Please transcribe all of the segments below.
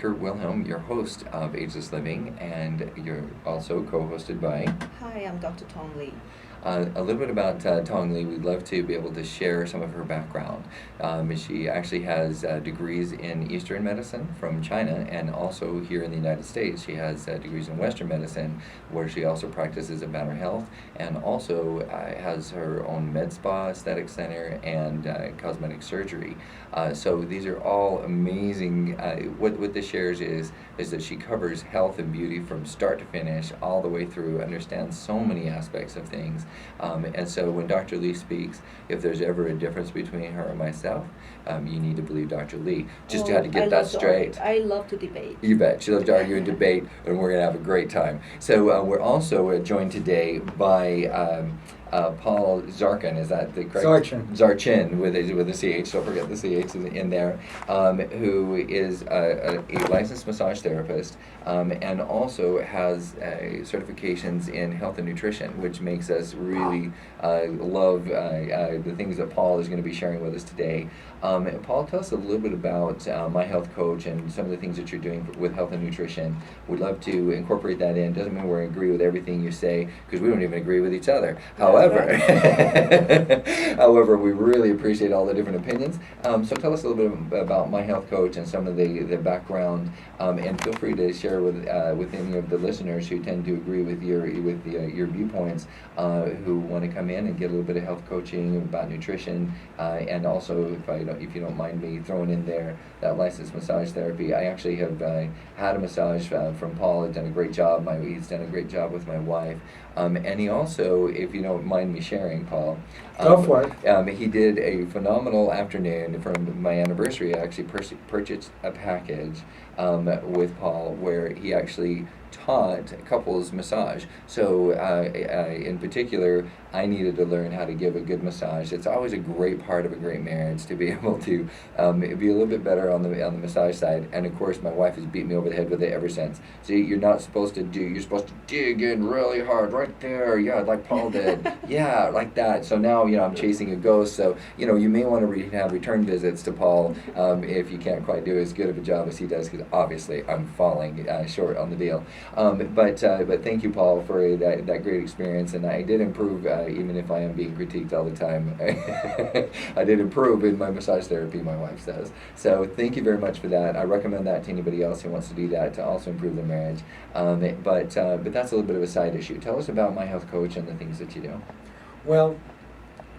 Kurt Wilhelm, your host of Ageless Living, and you're also co-hosted by Hi, I'm Dr. Tong Lee. a little bit about Tong Li. We'd love to be able to share some of her background. She actually has degrees in Eastern medicine from China, and also here in the United States, she has degrees in Western medicine, where she also practices at Banner Health, and also has her own med spa, aesthetic center, and cosmetic surgery. So these are all amazing. What this shares is that she covers health and beauty from start to finish, all the way through, understands so many aspects of things. And so when Dr. Lee speaks, if there's ever a difference between her and myself, you need to believe Dr. Lee. Just had to get that straight. I love to debate. You bet. She loves to argue and debate, and we're going to have a great time. So we're also joined today by Paul Zarkin. Is that the correct? Zarchin with a CH. Don't forget the CH in there. Who is a licensed massage therapist and also has certifications in health and nutrition, which makes us really love the things that Paul is going to be sharing with us today. Paul, tell us a little bit about My Health Coach and some of the things that you're doing with health and nutrition. We'd love to incorporate that in. Doesn't mean we agree with everything you say, because we don't even agree with each other. However, however, we really appreciate all the different opinions. So tell us a little bit about My Health Coach and some of the background, and feel free to share with any of the listeners who tend to agree with your viewpoints, who want to come in and get a little bit of health coaching about nutrition, and also if you don't mind me throwing in there that licensed massage therapy. I actually have had a massage from Paul. He's done a great job. He's done a great job with my wife. And he also, if you don't mind me sharing, Paul, go for it. He did a phenomenal afternoon from my anniversary. I actually purchased a package with Paul where he actually taught couples massage. So in particular, I needed to learn how to give a good massage. It's always a great part of a great marriage to be able to be a little bit better on the massage side. And of course, my wife has beat me over the head with it ever since. So you're not supposed to you're supposed to dig in really hard right there. Yeah, like Paul did. Yeah, like that. So now, I'm chasing a ghost. So, you may want to have return visits to Paul if you can't quite do as good of a job as he does, because obviously I'm falling short on the deal. But thank you, Paul, for that great experience. And I did improve, even if I am being critiqued all the time. I did improve in my massage therapy, my wife says. So thank you very much for that. I recommend that to anybody else who wants to do that to also improve their marriage. But that's a little bit of a side issue. Tell us about My Health Coach and the things that you do. Well,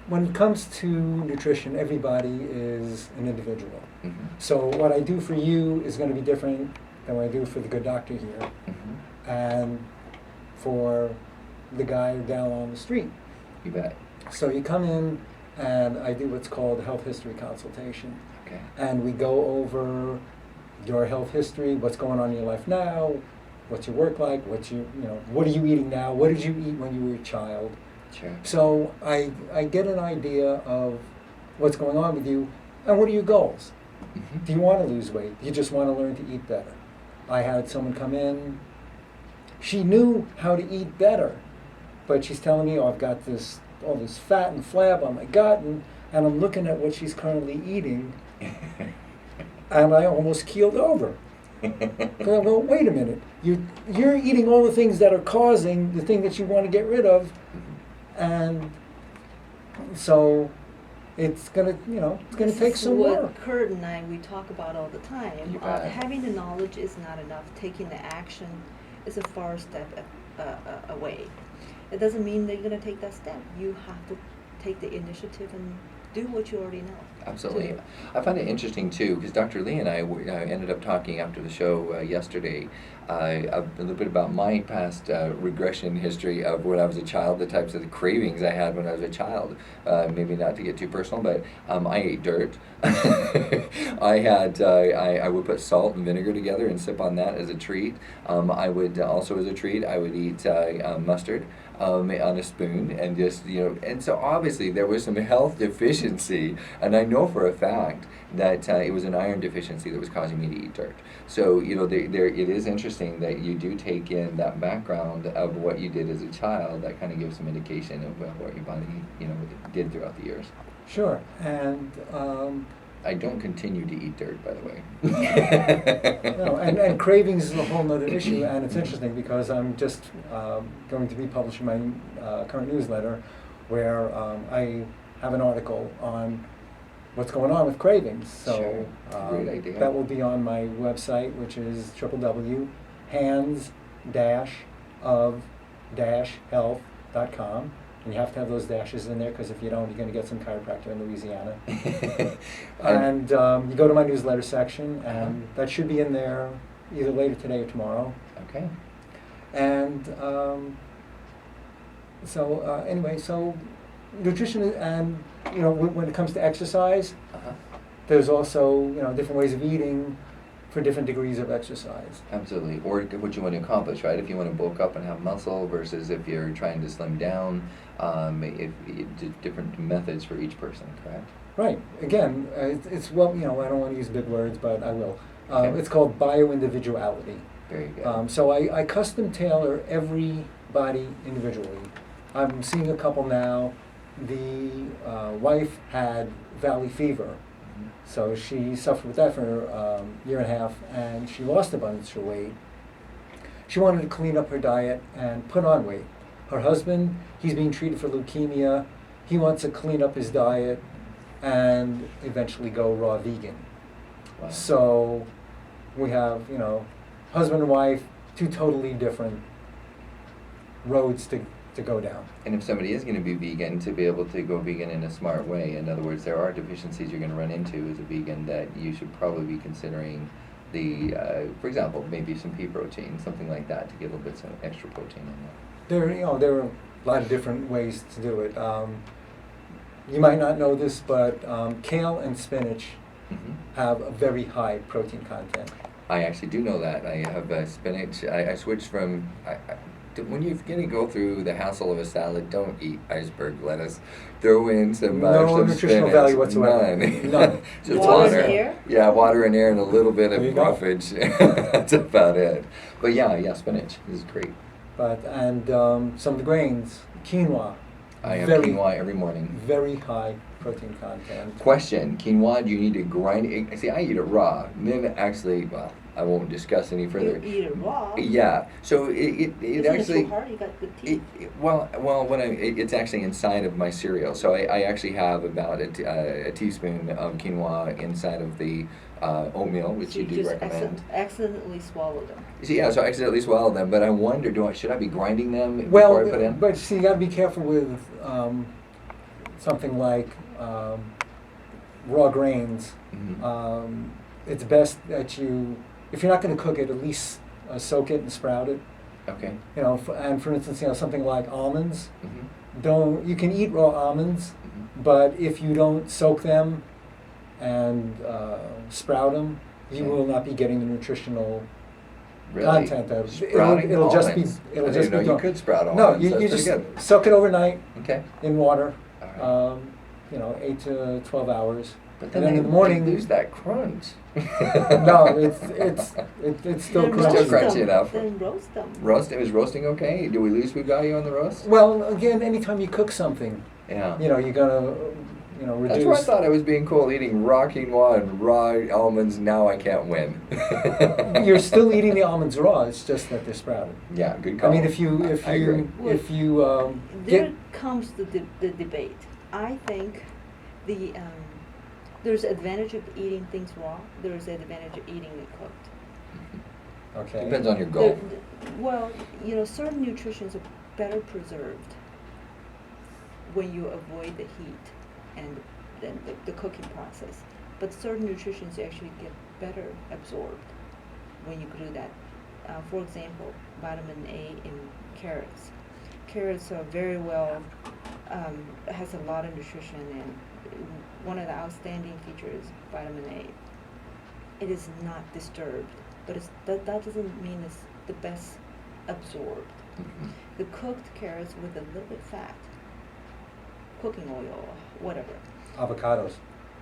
when it comes to nutrition, everybody is an individual. Mm-hmm. So what I do for you is going to be different than what I do for the good doctor here, Mm-hmm. and for the guy down on the street. You bet. So you come in, and I do what's called a health history consultation. Okay. And we go over your health history, what's going on in your life now, what's your work like, what are you eating now, what did you eat when you were a child. Sure. So I get an idea of what's going on with you, and what are your goals? Mm-hmm. Do you want to lose weight? Do you just want to learn to eat better? I had someone come in, she knew how to eat better, but she's telling me, I've got all this fat and flab on my gut, and I'm looking at what she's currently eating, and I almost keeled over. Because I go, wait a minute, you're eating all the things that are causing the thing that you want to get rid of, and so it's gonna take some work. What Kurt and I, we talk about all the time. Having the knowledge is not enough. Taking the action is a far step away. It doesn't mean that you're going to take that step. You have to take the initiative and do what you already know. Absolutely. I find it interesting, too, because Dr. Lee and I ended up talking after the show yesterday a little bit about my past regression history of when I was a child, the types of cravings I had when I was a child. Maybe not to get too personal, but I ate dirt. I would put salt and vinegar together and sip on that as a treat. I would also, as a treat, I would eat mustard on a spoon, and just, and so obviously there was some health deficiency, and I know for a fact that it was an iron deficiency that was causing me to eat dirt. So, there it is interesting that you do take in that background of what you did as a child. That kind of gives some indication of what your body, did throughout the years. Sure, and I don't continue to eat dirt, by the way. No, and cravings is a whole other issue, and it's interesting because I'm just going to be publishing my current newsletter, where I have an article on what's going on with cravings. So Sure. Great idea. that will be on my website, which is www.hands-of-health.com. And you have to have those dashes in there, because if you don't, you're going to get some chiropractor in Louisiana. And you go to my newsletter section, and that should be in there either later today or tomorrow. Okay. And anyway, so nutrition, and when it comes to exercise, there's also different ways of eating for different degrees of exercise. Absolutely. Or what you want to accomplish, right? If you want to bulk up and have muscle versus if you're trying to slim down, different methods for each person, correct? Right. Again, it's I don't want to use big words, but I will. Okay. It's called bio-individuality. Very good. So I custom tailor every body individually. I'm seeing a couple now. The wife had valley fever. So she suffered with that for a year and a half, and she lost a bunch of weight. She wanted to clean up her diet and put on weight. Her husband, he's being treated for leukemia. He wants to clean up his diet and eventually go raw vegan. Wow. So we have, husband and wife, two totally different roads to go down. And if somebody is going to be vegan, to be able to go vegan in a smart way, in other words, there are deficiencies you're going to run into as a vegan that you should probably be considering for example, maybe some pea protein, something like that, to get a little bit of extra protein in there. There are a lot of different ways to do it. You might not know this, but kale and spinach have a very high protein content. I actually do know that. I have spinach. I switched from... when you're going to go through the hassle of a salad, don't eat iceberg lettuce. Throw in some no nutritional spinach. value whatsoever. None. Just water and air? Yeah, water and air and a little bit of There you go. roughage. That's about it. But yeah, spinach is great. And some of the grains, quinoa. I have very, quinoa every morning. Very high protein content. Question: quinoa, do you need to grind it? See, I eat it raw. And then actually, I won't discuss any further. You eat it raw? Yeah. So it Isn't actually. it so hard? You got good teeth. Well, it's actually inside of my cereal. So I actually have about a teaspoon of quinoa inside of the oatmeal, which So you do just recommend. accidentally swallow them. So I accidentally swallowed them, but I wonder, should I be grinding them Well, before I put in? but see, you got to be careful with something like raw grains. Mhm. It's best that if you're not going to cook it, at least soak it and sprout it. Okay. And for instance, something like almonds. Mhm. You can eat raw almonds, Mhm. but if you don't soak them and sprout them, you Okay. will not be getting the nutritional Really? content of it. Sprouting It'll just be almonds. it'll I just didn't know be you done. could sprout No, almonds. you That's just pretty good. soak it overnight Okay. in water, All right. 8 to 12 hours. But And then in the morning, they lose that crunch. no, it's still Then crunchy. crunchy. Still crunchy enough. Then roast them. Is roasting okay? Do we lose food value on the roast? Well, again, anytime you cook something, Yeah. you're gonna reduce. That's where I thought I was being cool, eating raw quinoa and raw almonds. Now I can't win. You're still eating the almonds raw. It's just that they're sprouted. Yeah, good call. I mean, if you There get comes the debate. I think there's advantage of eating things raw. There's advantage of eating it cooked. okay. Depends on your goal. Well, certain nutrients are better preserved when you avoid the heat and then the cooking process. But certain nutrients actually get better absorbed when you do that. For example, vitamin A in carrots. Carrots are very well, has a lot of nutrition, and one of the outstanding features is vitamin A. It is not disturbed, but that doesn't mean it's the best absorbed. Mhm. The cooked carrots with a little bit fat, cooking oil, whatever. avocados.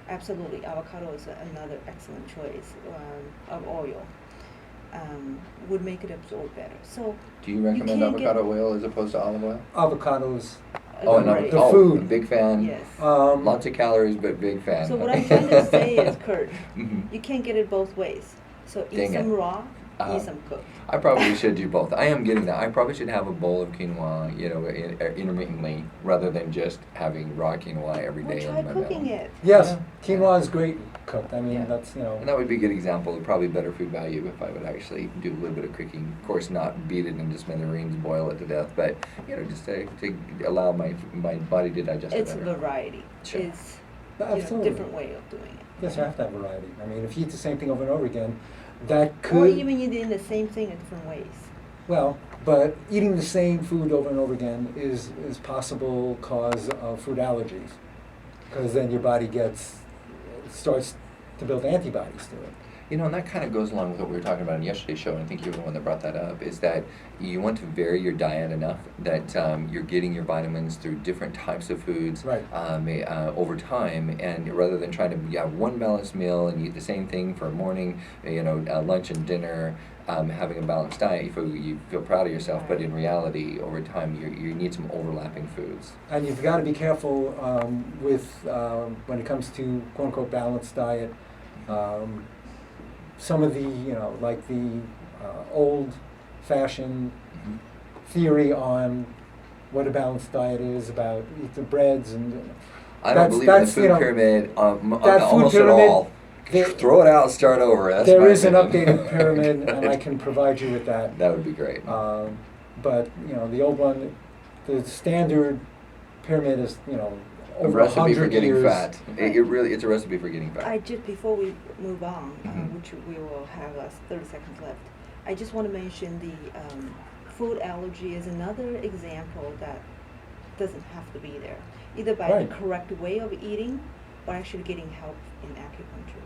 Absolutely, avocado is another excellent choice of oil. Would make it absorb better. So Do you recommend can't get- avocado oil as opposed to olive oil? Avocados Oh, and Great. The food. Big fan. Yes. Lots of calories, but big fan. So what I'm trying to say is, Kurt, Mhm. you can't get it both ways. So eat Dang some it. raw, eat some cooked. I probably should do both. I am getting that. I probably should have a bowl of quinoa, intermittently, rather than just having raw quinoa every Well, day try in my cooking meal. it. Yes, Yeah. quinoa is great cooked. I mean, Yeah. that's, And that would be a good example of probably better food value if I would actually do a little bit of cooking. Of course, not beat it into smithereens, boil it to death, but just to allow my body to digest It's it better. variety. Sure. It's Absolutely. different way of doing it. Yes, you have to have variety. I mean, if you eat the same thing over and over again, that could... Or even eating the same thing in different ways. Well, but eating the same food over and over again is possible cause of food allergies, because then your body starts to build antibodies to it. And that kind of goes along with what we were talking about in yesterday's show, and I think you were the one that brought that up, is that you want to vary your diet enough that you're getting your vitamins through different types of foods Right. Over time, and rather than trying to have one balanced meal and eat the same thing for morning, lunch and dinner, having a balanced diet, you feel proud of yourself, but in reality, over time, you need some overlapping foods. And you've got to be careful with when it comes to quote-unquote balanced diet. Some of the, like the old-fashioned Mm-hmm. theory on what a balanced diet is, about eat the breads and... I don't believe in the food pyramid that almost food pyramid, at all. Throw it out, start over. That's there my is an opinion. updated pyramid, and I can provide you with that. That would be great. But the old one, the standard pyramid is A over recipe 100 for getting years. fat. It's a recipe for getting fat. Just before we move on, Mhm. which we will have 30 seconds left, I just want to mention the food allergy is another example that doesn't have to be there, either by Right. the correct way of eating or actually getting help in acupuncture.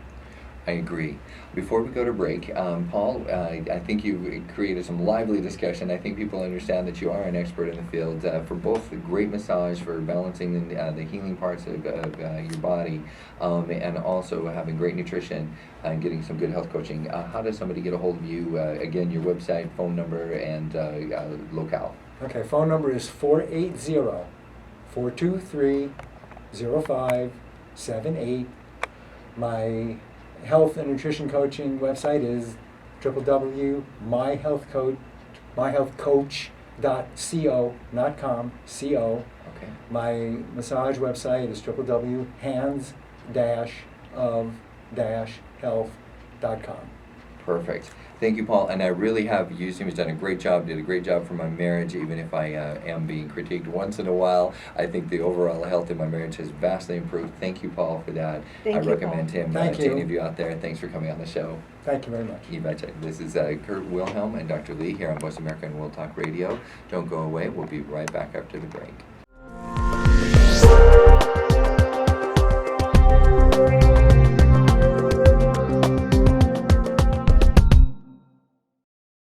I agree. Before we go to break, Paul, I think you created some lively discussion. I think people understand that you are an expert in the field for both the great massage, for balancing the healing parts of your body, and also having great nutrition and getting some good health coaching. How does somebody get a hold of you? Again, your website, phone number, and locale. Okay, phone number is 480-423-0578. My health and nutrition coaching website is www.myhealthcoach.co, .com. Okay. My massage website is www.hands-of-health.com. Perfect. Thank you, Paul. And I really have used him. He's done a great job, did a great job for my marriage, even if I am being critiqued once in a while. I think the overall health in my marriage has vastly improved. Thank you, Paul, for that. Thank I you, recommend Paul. him Thank to you. any of you out there. Thanks for coming on the show. Thank you very much. You betcha. This is Kurt Wilhelm and Dr. Lee here on Voice America and World Talk Radio. Don't go away. We'll be right back after the break.